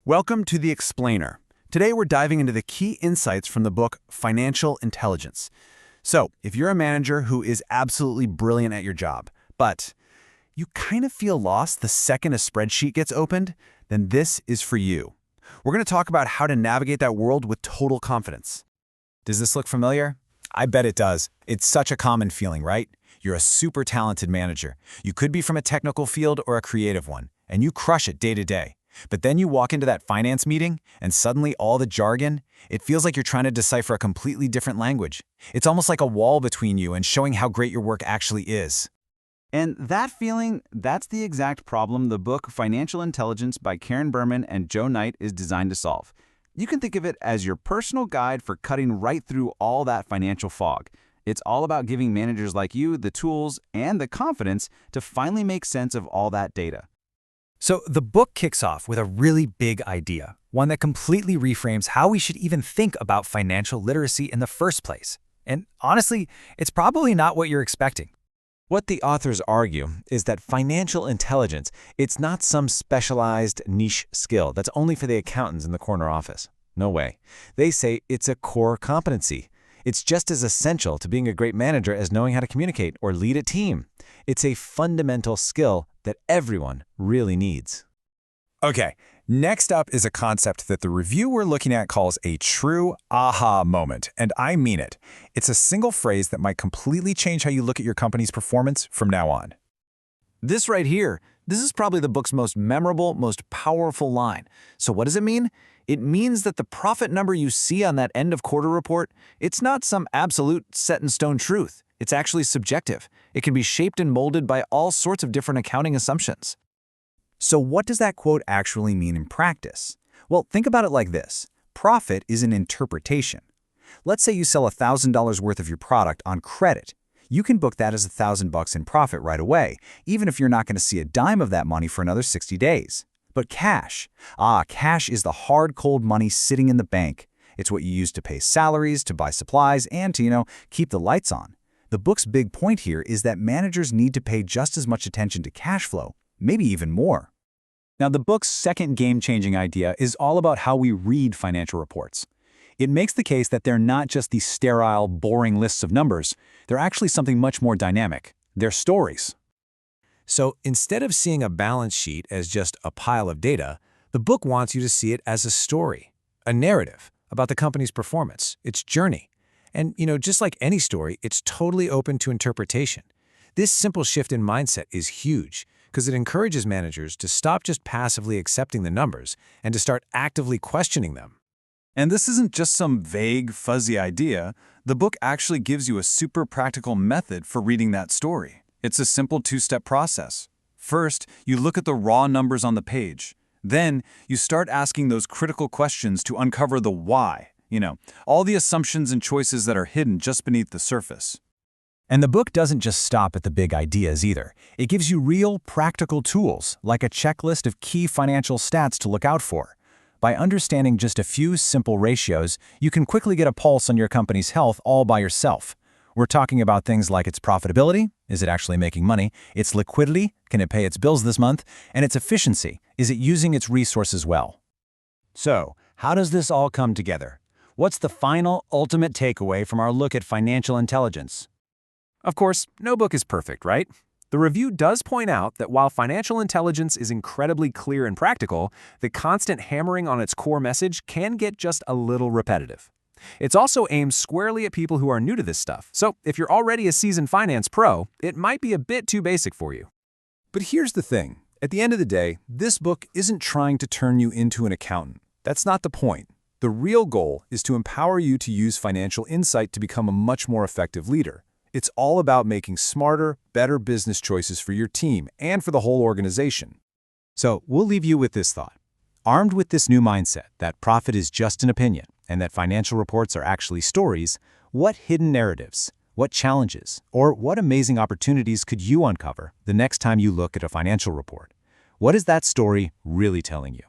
Welcome to The Explainer. Today we're diving into the key insights from the book Financial Intelligence. So, if you're a manager who is absolutely brilliant at your job, but you kind of feel lost the second a spreadsheet gets opened, then this is for you. We're going to talk about how to navigate that world with total confidence. Does this look familiar? I bet it does. It's such a common feeling, right? You're a super talented manager. You could be from a technical field or a creative one, and you crush it day to day. But then you walk into that finance meeting, and suddenly all the jargon, it feels like you're trying to decipher a completely different language. It's almost like a wall between you and showing how great your work actually is. And that feeling, that's the exact problem the book Financial Intelligence by Karen Berman and Joe Knight is designed to solve. You can think of it as your personal guide for cutting right through all that financial fog. It's all about giving managers like you the tools and the confidence to finally make sense of all that data. So the book kicks off with a really big idea, one that completely reframes how we should even think about financial literacy in the first place. And honestly, it's probably not what you're expecting. What the authors argue is that financial intelligence, it's not some specialized niche skill that's only for the accountants in the corner office. No way. They say it's a core competency. It's just as essential to being a great manager as knowing how to communicate or lead a team. It's a fundamental skill that everyone really needs. Okay, next up is a concept that the review we're looking at calls a true aha moment, and I mean it. It's a single phrase that might completely change how you look at your company's performance from now on. This right here, this is probably the book's most memorable, most powerful line. So what does it mean? It means that the profit number you see on that end of quarter report, it's not some absolute set-in-stone truth. It's actually subjective. It can be shaped and molded by all sorts of different accounting assumptions. So what does that quote actually mean in practice? Well, think about it like this. Profit is an interpretation. Let's say you sell $1,000 worth of your product on credit. You can book that as $1,000 in profit right away, even if you're not going to see a dime of that money for another 60 days. But cash. Cash is the hard, cold money sitting in the bank. It's what you use to pay salaries, to buy supplies, and to, keep the lights on. The book's big point here is that managers need to pay just as much attention to cash flow, maybe even more. Now, the book's second game-changing idea is all about how we read financial reports. It makes the case that they're not just these sterile, boring lists of numbers. They're actually something much more dynamic. They're stories. So instead of seeing a balance sheet as just a pile of data, the book wants you to see it as a story, a narrative about the company's performance, its journey. And, just like any story, it's totally open to interpretation. This simple shift in mindset is huge because it encourages managers to stop just passively accepting the numbers and to start actively questioning them. And this isn't just some vague, fuzzy idea. The book actually gives you a super practical method for reading that story. It's a simple two-step process. First, you look at the raw numbers on the page. Then, you start asking those critical questions to uncover the why. All the assumptions and choices that are hidden just beneath the surface. And the book doesn't just stop at the big ideas either. It gives you real, practical tools, like a checklist of key financial stats to look out for. By understanding just a few simple ratios, you can quickly get a pulse on your company's health all by yourself. We're talking about things like its profitability, is it actually making money, its liquidity, can it pay its bills this month, and its efficiency, is it using its resources well? So, how does this all come together? What's the final, ultimate takeaway from our look at financial intelligence? Of course, no book is perfect, right? The review does point out that while financial intelligence is incredibly clear and practical, the constant hammering on its core message can get just a little repetitive. It's also aimed squarely at people who are new to this stuff, so if you're already a seasoned finance pro, it might be a bit too basic for you. But here's the thing. At the end of the day, this book isn't trying to turn you into an accountant. That's not the point. The real goal is to empower you to use financial insight to become a much more effective leader. It's all about making smarter, better business choices for your team and for the whole organization. So, we'll leave you with this thought. Armed with this new mindset that profit is just an opinion and that financial reports are actually stories, what hidden narratives, what challenges, or what amazing opportunities could you uncover the next time you look at a financial report? What is that story really telling you?